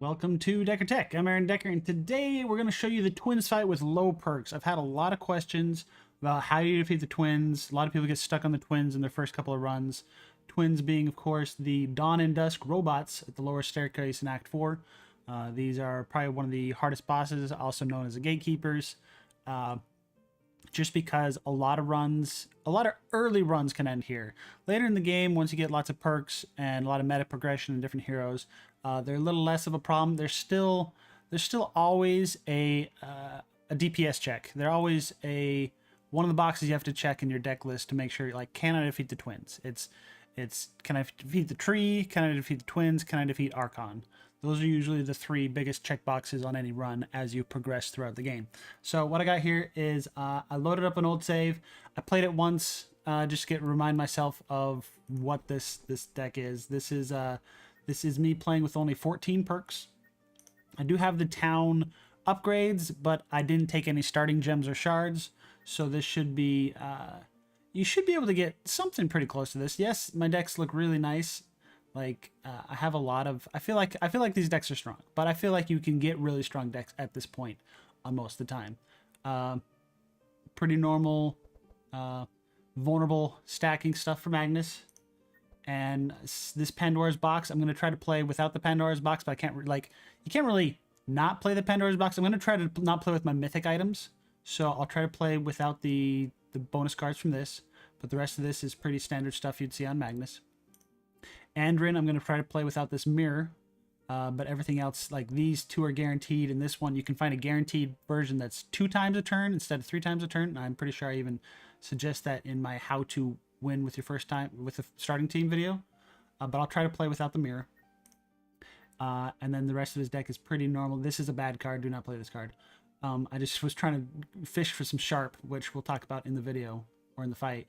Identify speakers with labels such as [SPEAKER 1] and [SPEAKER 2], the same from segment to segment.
[SPEAKER 1] Welcome to Decker Tech. I'm Aaron Decker, and today we're going to show you the Twins fight with low perks. I've had a lot of questions about how you defeat the Twins. A lot of people get stuck on the Twins in their first couple of runs. Twins being, of course, the Dawn and Dusk robots at the lower staircase in Act 4. These are probably one of the hardest bosses, also known as the Gatekeepers. Just because a lot of early runs can end here. Later in the game, once you get lots of perks and a lot of meta progression and different heroes, they're a little less of a problem. There's still always a DPS check. They're always one of the boxes you have to check in your deck list to make sure, like, can I defeat the Twins? It's can I defeat the tree? Can I defeat the Twins? Can I defeat Archon? Those are usually the three biggest checkboxes on any run as you progress throughout the game. So what I got here is I loaded up an old save. I played it once just to remind myself of what this deck is. This is me playing with only 14 perks. I do have the town upgrades, but I didn't take any starting gems or shards. So this should be you should be able to get something pretty close to this. Yes, my decks look really nice. Like I have a lot of, I feel like these decks are strong, but I feel like you can get really strong decks at this point on most of the time. Pretty normal, vulnerable stacking stuff for Magnus. And this Pandora's box, I'm going to try to play without the Pandora's box, but I can't, like, you can't really not play the Pandora's box. I'm going to try to not play with my mythic items. So I'll try to play without the bonus cards from this, but the rest of this is pretty standard stuff you'd see on Magnus. Andrin, I'm going to try to play without this mirror, but everything else, like these two are guaranteed. In this one, you can find a guaranteed version that's 2 times a turn instead of 3 times a turn. I'm pretty sure I even suggest that in my how to win with your first time with the starting team video, but I'll try to play without the mirror. And then the rest of his deck is pretty normal. This is a bad card. Do not play this card. I just was trying to fish for some sharp, which we'll talk about in the video or in the fight.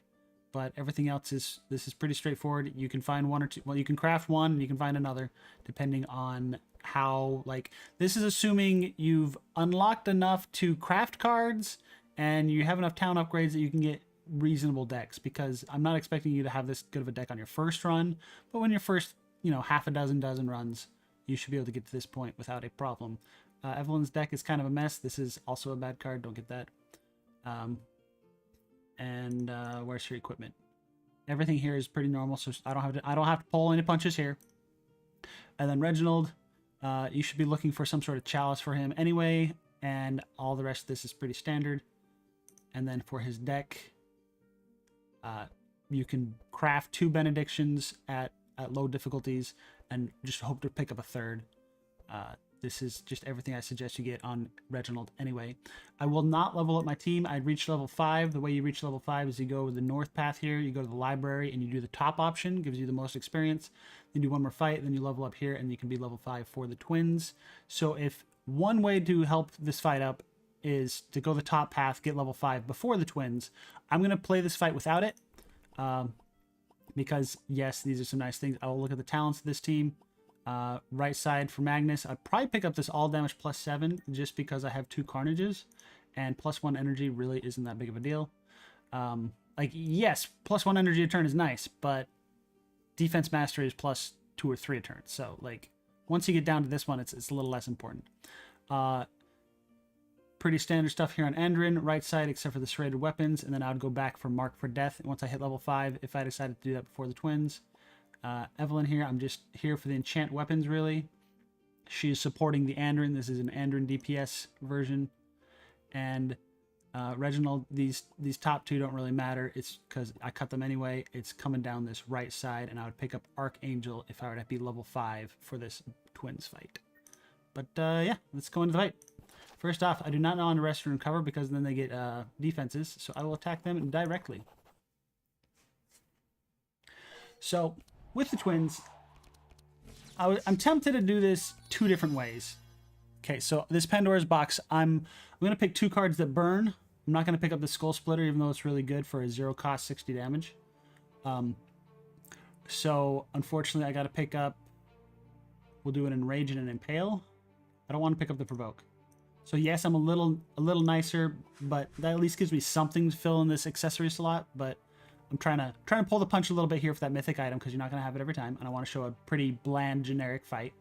[SPEAKER 1] But everything else is pretty straightforward. You can find one or two. Well, you can craft one and you can find another depending on how, like, this is assuming you've unlocked enough to craft cards and you have enough town upgrades that you can get reasonable decks, because I'm not expecting you to have this good of a deck on your first run, but when your first, half a dozen runs, you should be able to get to this point without a problem. Evelyn's deck is kind of a mess. This is also a bad card. Don't get that. Where's your equipment? Everything here is pretty normal, so I don't have to pull any punches here. And then Reginald, you should be looking for some sort of chalice for him anyway, and all the rest of this is pretty standard. And then for his deck, you can craft 2 benedictions at low difficulties and just hope to pick up a third. This is just everything I suggest you get on Reginald anyway. I will not level up my team. I reached level 5. The way you reach level 5 is you go the north path here, you go to the library, and you do the top option, gives you the most experience. Then you do one more fight, then you level up here, and you can be level 5 for the Twins. So if one way to help this fight up is to go the top path, get level 5 before the Twins, I'm going to play this fight without it. Because, yes, these are some nice things. I will look at the talents of this team. Right side for Magnus, I'd probably pick up this all damage +7 just because I have 2 Carnages, and +1 energy really isn't that big of a deal. Like, yes, +1 energy a turn is nice, but defense mastery is +2 or 3 a turn. So, like, once you get down to this one, it's a little less important. Pretty standard stuff here on Andrin, right side, except for the serrated weapons, and then I would go back for Mark for Death once I hit level 5 if I decided to do that before the Twins. Evelyn here, I'm just here for the enchant weapons, really. She is supporting the Andrin. This is an Andrin DPS version. And Reginald, these top 2 don't really matter. It's because I cut them anyway. It's coming down this right side, and I would pick up Archangel if I were to be level 5 for this Twins fight. But yeah, let's go into the fight. First off, I do not know on to rest and recover because then they get defenses, so I will attack them directly. So, with the Twins, I'm tempted to do this 2 different ways. Okay, so this Pandora's box, I'm going to pick 2 cards that burn. I'm not going to pick up the Skull Splitter, even though it's really good for a 0 cost 60 damage. So, unfortunately, I got to pick up, we'll do an Enrage and an Impale. I don't want to pick up the Provoke. So yes, I'm a little nicer, but that at least gives me something to fill in this accessory slot. But I'm trying to pull the punch a little bit here for that mythic item because you're not going to have it every time, and I want to show a pretty bland generic fight.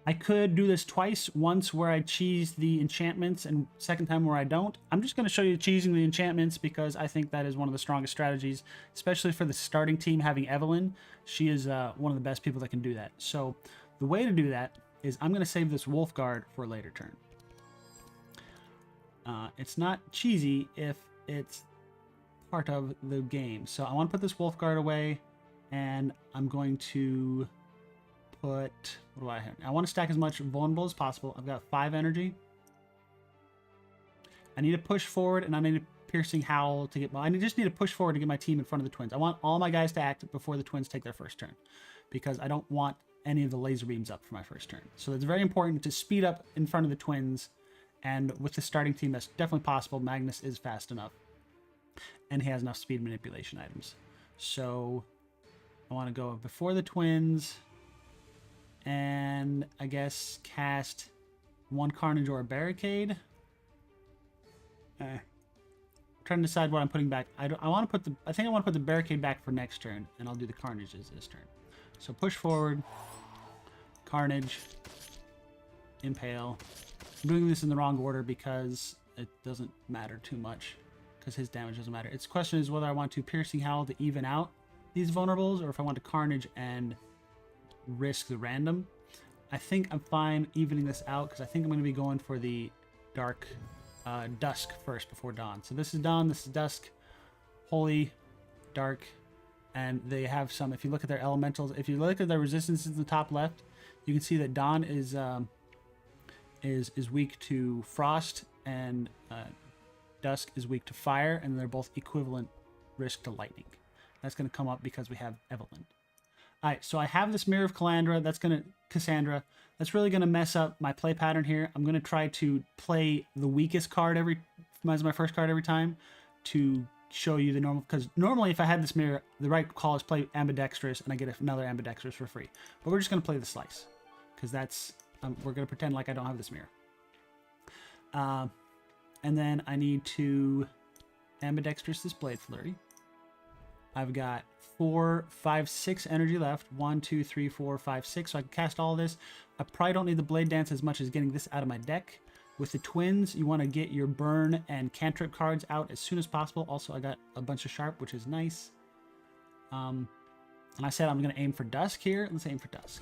[SPEAKER 1] I could do this twice, once where I cheese the enchantments and second time where I don't. I'm just going to show you cheesing the enchantments because I think that is one of the strongest strategies, especially for the starting team having Evelyn. She is one of the best people that can do that. So the way to do that is I'm going to save this Wolf Guard for a later turn. It's not cheesy if it's part of the game. So I want to put this Wolf Guard away, and I'm going to put, what do I have? I want to stack as much vulnerable as possible. I've got 5 energy. I need to push forward, and I need a piercing howl to get, I just need to push forward to get my team in front of the twins. I want all my guys to act before the twins take their first turn, because I don't want any of the laser beams up for my first turn. So it's very important to speed up in front of the twins, and with the starting team, that's definitely possible. Magnus is fast enough, and he has enough speed manipulation items. So I want to go before the twins, and I guess cast 1 Carnage or a Barricade. I'm trying to decide what I'm putting back. I think I want to put the Barricade back for next turn, and I'll do the Carnages this turn. So push forward, Carnage, Impale. I'm doing this in the wrong order because it doesn't matter too much, because his damage doesn't matter. Its question is whether I want to Piercing Howl to even out these vulnerables, or if I want to Carnage and risk the random. I think I'm fine evening this out, because I think I'm going to be going for the dark dusk first before dawn. So this is dawn, this is dusk, holy, dark, and they have some, if you look at their elementals, if you look at their resistances in the top left, you can see that dawn is weak to frost, and dusk is weak to fire, and they're both equivalent risk to lightning. That's going to come up because we have Evelyn. All right, so I have this Mirror of Cassandra. Cassandra. That's really going to mess up my play pattern here. I'm going to try to play the weakest card as my first card every time to show you the normal. Because normally, if I had this mirror, the right call is play Ambidextrous, and I get another Ambidextrous for free. But we're just going to play the Slice, because that's we're going to pretend like I don't have this mirror. And then I need to Ambidextrous this Blade Flurry. I've got 4, 5, 6 energy left. 1, 2, 3, 4, 5, 6. So I can cast all this. I probably don't need the Blade Dance as much as getting this out of my deck. With the twins, you want to get your burn and cantrip cards out as soon as possible. Also, I got a bunch of sharp, which is nice. And I said I'm going to aim for dusk here. Let's aim for dusk.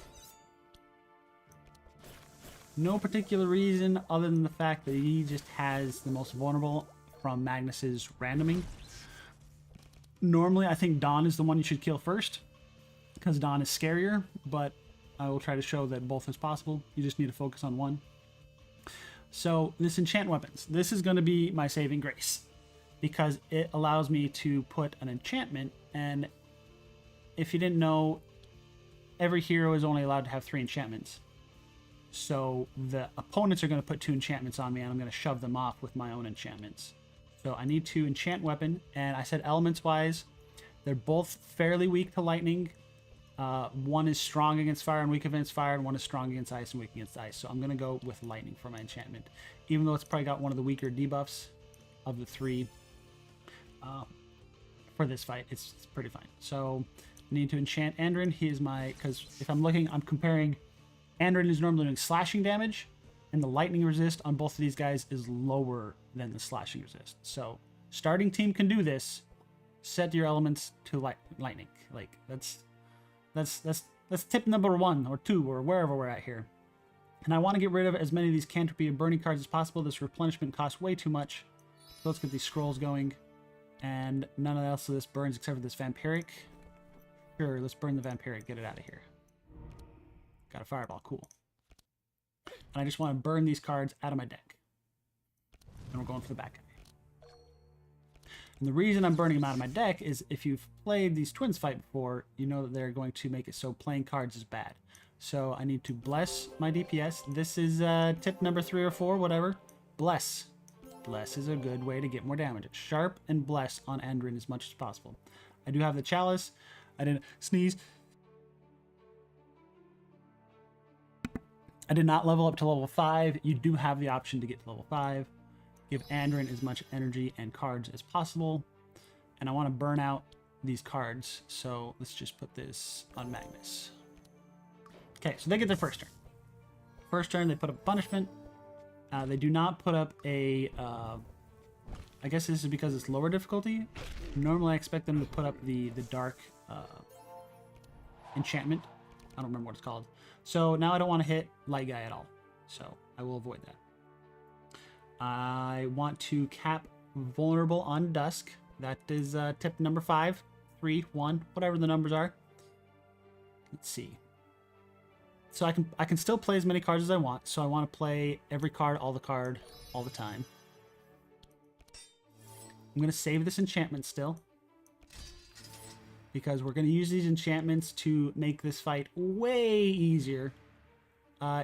[SPEAKER 1] No particular reason other than the fact that he just has the most vulnerable from Magnus's randoming. Normally, I think Dawn is the one you should kill first, because Dawn is scarier, but I will try to show that both is possible. You just need to focus on one. So this enchant weapons, this is going to be my saving grace, because it allows me to put an enchantment, and if you didn't know, every hero is only allowed to have 3 enchantments. So the opponents are going to put 2 enchantments on me, and I'm going to shove them off with my own enchantments. So I need to enchant weapon, and I said elements-wise, they're both fairly weak to lightning. One is strong against fire and weak against fire, and one is strong against ice and weak against ice. So I'm going to go with lightning for my enchantment, even though it's probably got one of the weaker debuffs of the 3 for this fight. It's pretty fine. So I need to enchant Andrin. He is my, because if I'm looking, I'm comparing, Andrin is normally doing slashing damage, and the lightning resist on both of these guys is lower than the slashing resist. So starting team can do this. Set your elements to lightning. Like that's tip number 1 or 2 or wherever we're at here. And I want to get rid of as many of these Cantropy and Burning cards as possible. This replenishment costs way too much. So let's get these scrolls going. And none else of this burns except for this Vampiric. Sure, let's burn the Vampiric. Get it out of here. Got a Fireball. Cool. And I just want to burn these cards out of my deck. And we're going for the back guy. And the reason I'm burning them out of my deck is if you've played these Twins fight before, you know that they're going to make it so playing cards is bad. So I need to bless my DPS. This is tip number 3 or 4, whatever. Bless. Bless is a good way to get more damage. Sharp and bless on Andrin as much as possible. I do have the Chalice. I didn't sneeze. I did not level up to level 5. You do have the option to get to level 5. Give Andrin as much energy and cards as possible. And I want to burn out these cards. So let's just put this on Magnus. Okay, so they get their first turn. First turn, they put up punishment. They do not put up a... I guess this is because it's lower difficulty. Normally, I expect them to put up the dark enchantment. I don't remember what it's called. So now I don't want to hit light guy at all. So I will avoid that. I want to cap vulnerable on dusk. That is tip number 5, 3, 1, whatever the numbers are. Let's see. So I can still play as many cards as I want. So I want to play every card, all the time. I'm going to save this enchantment still, because we're going to use these enchantments to make this fight way easier.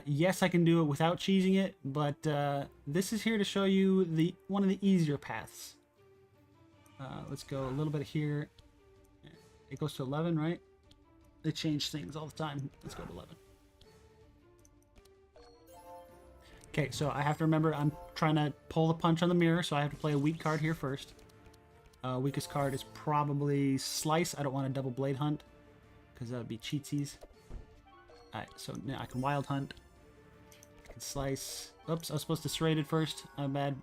[SPEAKER 1] Yes, I can do it without cheesing it, but this is here to show you one of the easier paths. Let's go a little bit here. It goes to 11, right? They change things all the time. Let's go to 11. Okay, so I have to remember I'm trying to pull the punch on the mirror, so I have to play a weak card here first. Weakest card is probably Slice. I don't want a double Blade Hunt, because that would be cheatsies. Alright, so now I can Wild Hunt. I can Slice. Oops, I was supposed to Serrated first. I'm bad.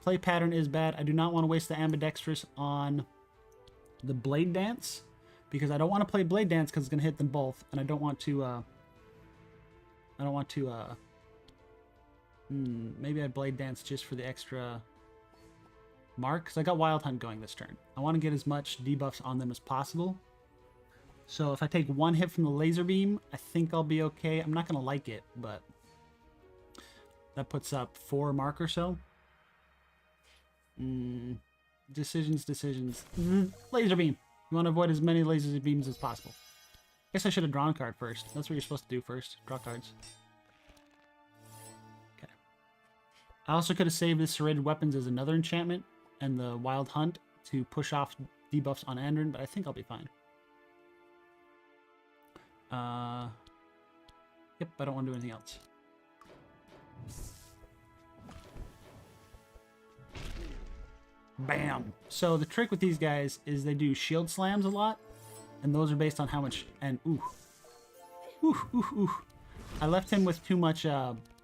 [SPEAKER 1] Play pattern is bad. I do not want to waste the Ambidextrous on the Blade Dance, because I don't want to play Blade Dance because it's going to hit them both, and I don't want to, maybe I'd Blade Dance just for the extra mark, because I got Wild Hunt going this turn. I want to get as much debuffs on them as possible. So if I take one hit from the Laser Beam, I think I'll be okay. I'm not going to like it, but that puts up 4 mark or so. Decisions. Laser Beam. You want to avoid as many laser beams as possible. Guess I should have drawn a card first. That's what you're supposed to do first. Draw cards. Okay. I also could have saved this Serrated Weapons as another enchantment and the Wild Hunt to push off debuffs on Andrin, but I think I'll be fine. Yep, I don't want to do anything else. Bam! So the trick with these guys is they do shield slams a lot, and those are based on how much... And ooh. I left him with too much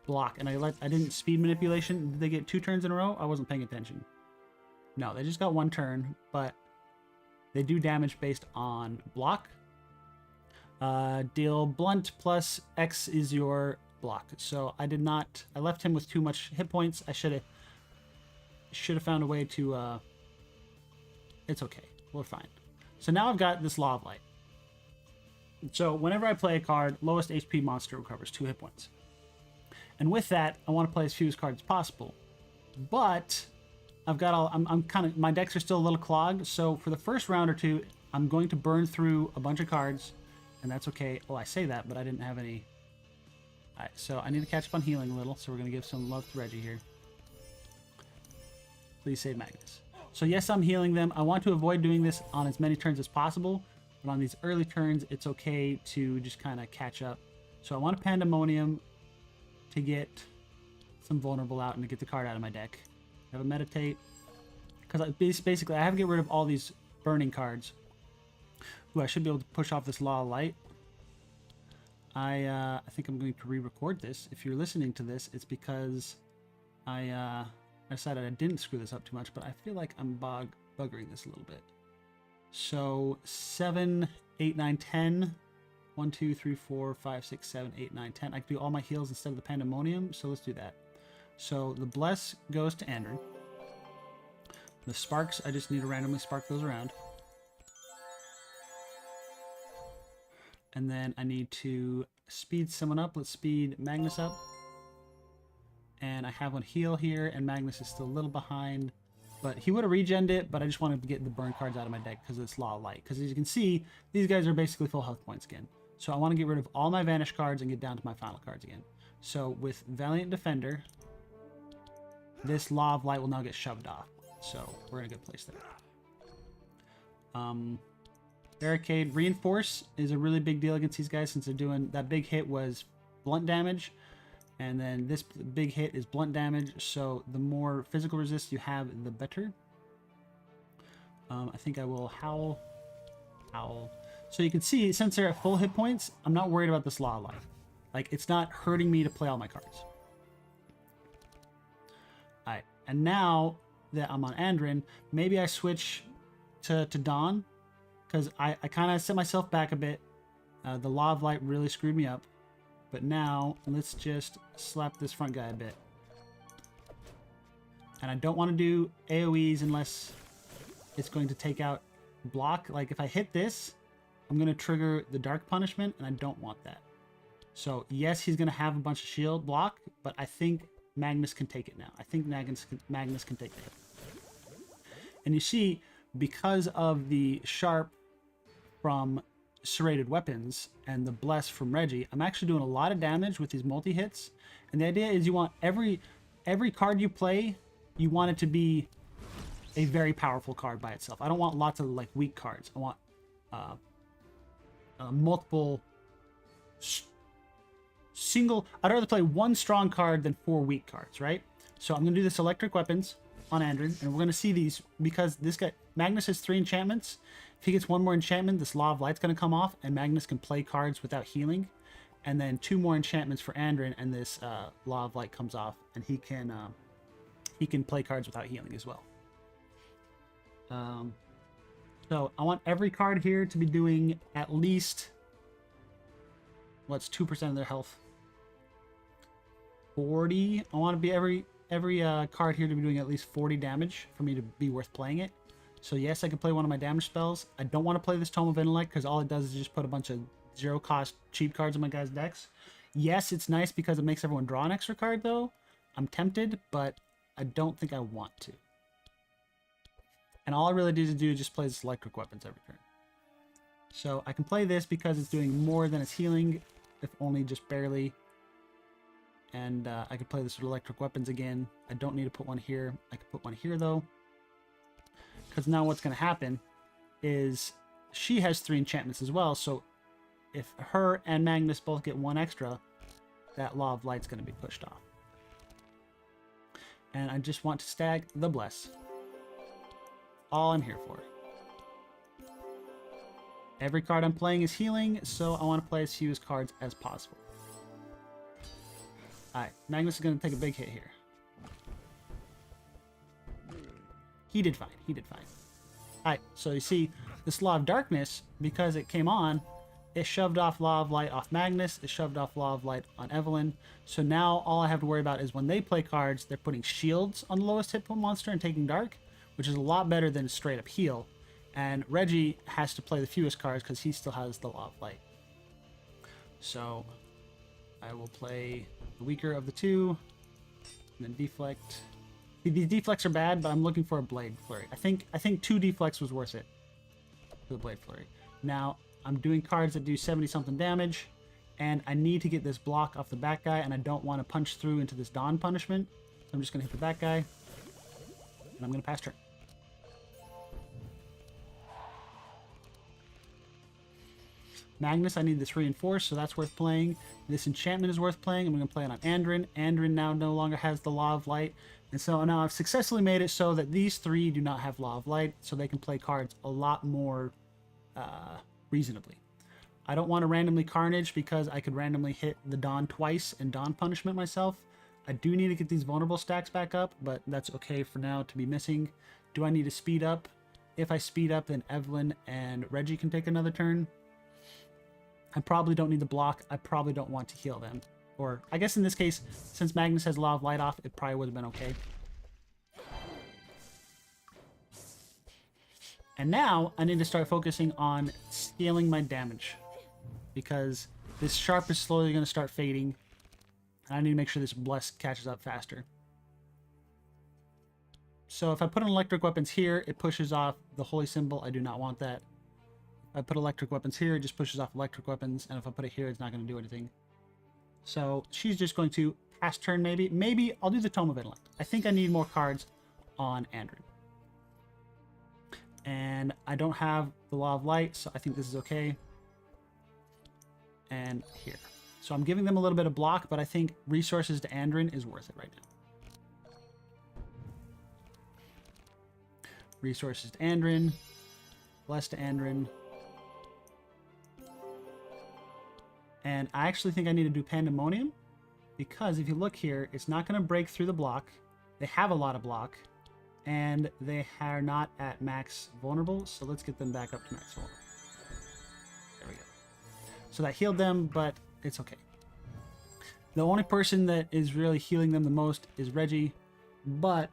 [SPEAKER 1] block, and I didn't speed manipulation. Did they get 2 turns in a row? I wasn't paying attention. No, they just got 1 turn, but they do damage based on block. Deal blunt plus X is your block. So I left him with too much hit points. I should have found a way to, it's okay. We're fine. So now I've got this Law of Light. So whenever I play a card, lowest HP monster recovers 2 hit points. And with that, I want to play as few cards as possible. But I've got I'm kind of, my decks are still a little clogged. So for the first round or two, I'm going to burn through a bunch of cards, and that's okay. Well, I say that, but I didn't have any. All right, so I need to catch up on healing a little. So we're going to give some love to Reggie here. Please save Magnus. So yes, I'm healing them. I want to avoid doing this on as many turns as possible, but on these early turns, it's okay to just kind of catch up. So I want a Pandemonium to get some Vulnerable out and to get the card out of my deck. I have a Meditate, because basically I have to get rid of all these burning cards. Ooh, I should be able to push off this Law of Light. I think I'm going to re-record this. If you're listening to this, it's because I decided I didn't screw this up too much, but I feel like I'm buggering this a little bit. So 7, 8, 9, 10. 1, 2, 3, 4, 5, 6, 7, 8, 9, 10. I can do all my heals instead of the Pandemonium, so let's do that. So the Bless goes to Andrin. The Sparks, I just need to randomly spark those around. And then I need to speed someone up. Let's speed Magnus up. And I have one heal here, and Magnus is still a little behind. But he would have regened it, but I just wanted to get the burn cards out of my deck because it's Law of Light. Because as you can see, these guys are basically full health points again. So I want to get rid of all my Vanish cards and get down to my final cards again. So with Valiant Defender, this Law of Light will now get shoved off. So we're in a good place there. Barricade. Reinforce is a really big deal against these guys since they're doing... That big hit was blunt damage. And then this big hit is blunt damage. So the more physical resist you have, the better. I think I will Howl. So you can see, since they're at full hit points, I'm not worried about this Law of Light. Like, it's not hurting me to play all my cards. Alright, and now that I'm on Andrin, maybe I switch to Dawn, because I kind of set myself back a bit. The Law of Light really screwed me up. But now, let's just slap this front guy a bit. And I don't want to do AoEs unless it's going to take out block. Like, if I hit this, I'm going to trigger the Dark Punishment, and I don't want that. So, yes, he's going to have a bunch of shield block, but I think Magnus can take it now. I think Magnus can take the hit. And you see, because of the Sharp from Serrated Weapons and the Bless from Reggie, I'm actually doing a lot of damage with these multi-hits. And the idea is you want every card you play, you want it to be a very powerful card by itself. I don't want lots of like weak cards. I want multiple single. I'd rather play one strong card than 4 weak cards, right? So I'm gonna do this Electric Weapons on Andrin, and we're gonna see these because this guy Magnus has 3 enchantments. If he gets 1 more enchantment, this Law of Light's gonna come off, and Magnus can play cards without healing. And then 2 more enchantments for Andrin, and this Law of Light comes off, and he can play cards without healing as well. So I want every card here to be doing at least, what's 2% of their health? 40. I want to be every card here to be doing at least 40 damage for me to be worth playing it. So yes, I can play one of my damage spells. I don't want to play this Tome of Intellect because all it does is just put a bunch of 0-cost cheap cards in my guys' decks. Yes, it's nice because it makes everyone draw an extra card though. I'm tempted, but I don't think I want to. And all I really need to do is just play this Electric Weapons every turn. So I can play this because it's doing more than it's healing, if only just barely. And I could play this with Electric Weapons again. I don't need to put one here. I could put one here though. Because now what's going to happen is she has 3 enchantments as well. So if her and Magnus both get 1 extra, that Law of Light's going to be pushed off. And I just want to stag the Bless. All I'm here for. Every card I'm playing is healing, so I want to play as few cards as possible. Alright, Magnus is going to take a big hit here. He did fine. He did fine. Alright, so you see, this Law of Darkness, because it came on, it shoved off Law of Light off Magnus, it shoved off Law of Light on Evelyn. So now all I have to worry about is when they play cards, they're putting shields on the lowest hit point monster and taking Dark, which is a lot better than straight up heal. And Reggie has to play the fewest cards because he still has the Law of Light. So I will play the weaker of the 2, and then deflect. These deflects are bad, but I'm looking for a Blade Flurry. I think 2 deflects was worth it for the Blade Flurry. Now I'm doing cards that do 70-something damage, and I need to get this block off the back guy, and I don't want to punch through into this Dawn punishment. So I'm just going to hit the back guy, and I'm going to pass turn. Magnus, I need this Reinforce, so that's worth playing. This Enchantment is worth playing. I'm going to play it on Andrin. Andrin now no longer has the Law of Light. And so now I've successfully made it so that these 3 do not have Law of Light, so they can play cards a lot more reasonably. I don't want to randomly Carnage because I could randomly hit the Dawn twice and Dawn Punishment myself. I do need to get these vulnerable stacks back up, but that's okay for now to be missing. Do I need to speed up? If I speed up, then Evelyn and Reggie can take another turn. I probably don't need the block. I probably don't want to heal them. Or, I guess in this case, since Magnus has Law of Light off, it probably would have been okay. And now, I need to start focusing on scaling my damage. Because this Sharp is slowly going to start fading. And I need to make sure this Bless catches up faster. So if I put an Electric Weapons here, it pushes off the Holy Symbol. I do not want that. If I put Electric Weapons here, it just pushes off Electric Weapons. And if I put it here, it's not going to do anything. So she's just going to pass turn maybe. Maybe I'll do the Tome of Intellect. I think I need more cards on Andrin. And I don't have the Law of Light, so I think this is okay. And here. So I'm giving them a little bit of block, but I think resources to Andrin is worth it right now. Resources to Andrin. Bless to Andrin. And I actually think I need to do Pandemonium, because if you look here, it's not going to break through the block. They have a lot of block, and they are not at max vulnerable, so let's get them back up to max vulnerable. There we go. So that healed them, but it's okay. The only person that is really healing them the most is Reggie, but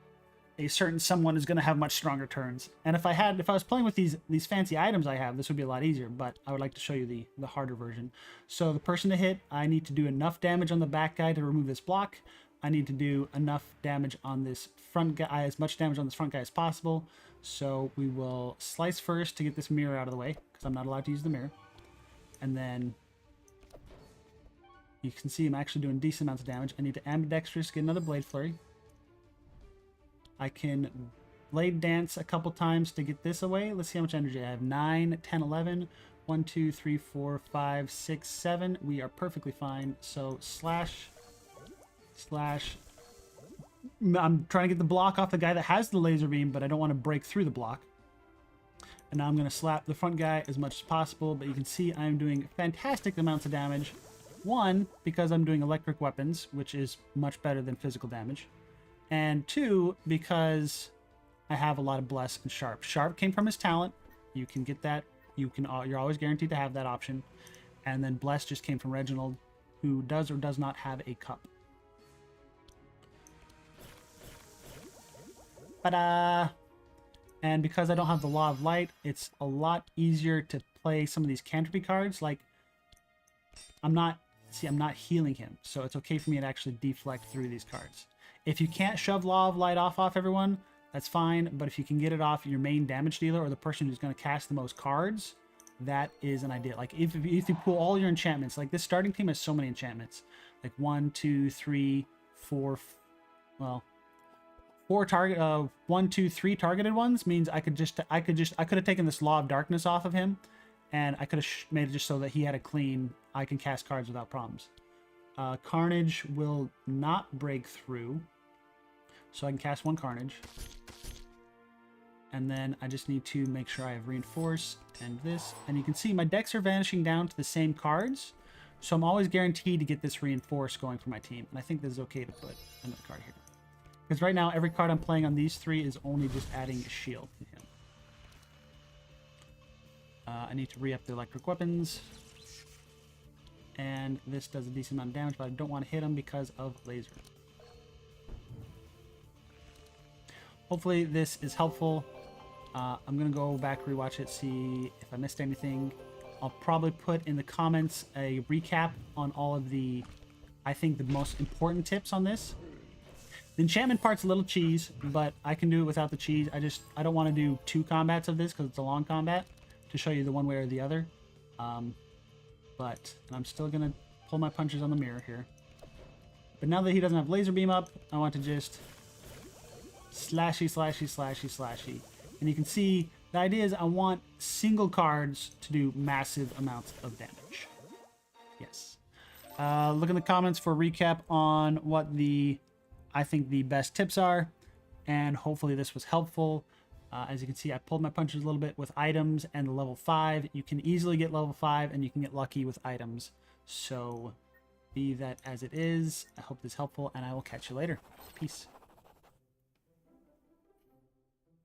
[SPEAKER 1] a certain someone is going to have much stronger turns. And if I was playing with these fancy items I have, this would be a lot easier, but I would like to show you the harder version. So the person to hit, I need to do enough damage on the back guy to remove this block. I need to do enough damage on this front guy, as much damage on this front guy as possible. So we will slice first to get this mirror out of the way, because I'm not allowed to use the mirror. And then you can see I'm actually doing decent amounts of damage. I need to ambidextrous, get another blade flurry. I can blade dance a couple times to get this away. Let's see how much energy I have. 9, 10, 11. 1, 2, 3, 4, 5, 6, 7. We are perfectly fine. So slash. I'm trying to get the block off the guy that has the laser beam, but I don't want to break through the block. And now I'm going to slap the front guy as much as possible, but you can see I'm doing fantastic amounts of damage. One, because I'm doing electric weapons, which is much better than physical damage. And two, because I have a lot of Bless and Sharp. Sharp came from his talent. You can get that. You're always guaranteed to have that option. And then Bless just came from Reginald, who does or does not have a cup. Ta-da! And because I don't have the Law of Light, it's a lot easier to play some of these Cantripy cards. Like, I'm not healing him, so it's okay for me to actually deflect through these cards. If you can't shove Law of Light off everyone, that's fine. But if you can get it off your main damage dealer or the person who's going to cast the most cards, that is an idea. Like if you pull all your enchantments, like this starting team has so many enchantments, like 1, 2, 3, 4. Well, 4 target, 1, 2, 3 targeted ones means I could have taken this Law of Darkness off of him, and I could have made it just so that he had a clean. I can cast cards without problems. Carnage will not break through. So I can cast 1 Carnage. And then I just need to make sure I have Reinforce and this. And you can see my decks are vanishing down to the same cards. So I'm always guaranteed to get this Reinforce going for my team. And I think this is okay to put another card here. Because right now, every card I'm playing on these 3 is only just adding a shield to him. I need to re-up the electric weapons. And this does a decent amount of damage, but I don't want to hit him because of laser. Hopefully this is helpful. I'm going to go back, rewatch it, see if I missed anything. I'll probably put in the comments a recap on all of the, I think, the most important tips on this. The enchantment part's a little cheese, but I can do it without the cheese. I don't want to do 2 combats of this because it's a long combat to show you the one way or the other. But I'm still going to pull my punches on the mirror here. But now that he doesn't have laser beam up, I want to just slashy, slashy, slashy, slashy. And you can see the idea is I want single cards to do massive amounts of damage. Yes. Look in the comments for a recap on what I think the best tips are. And hopefully this was helpful. As you can see, I pulled my punches a little bit with items and the level 5. You can easily get level 5 and you can get lucky with items. So be that as it is. I hope this is helpful and I will catch you later. Peace.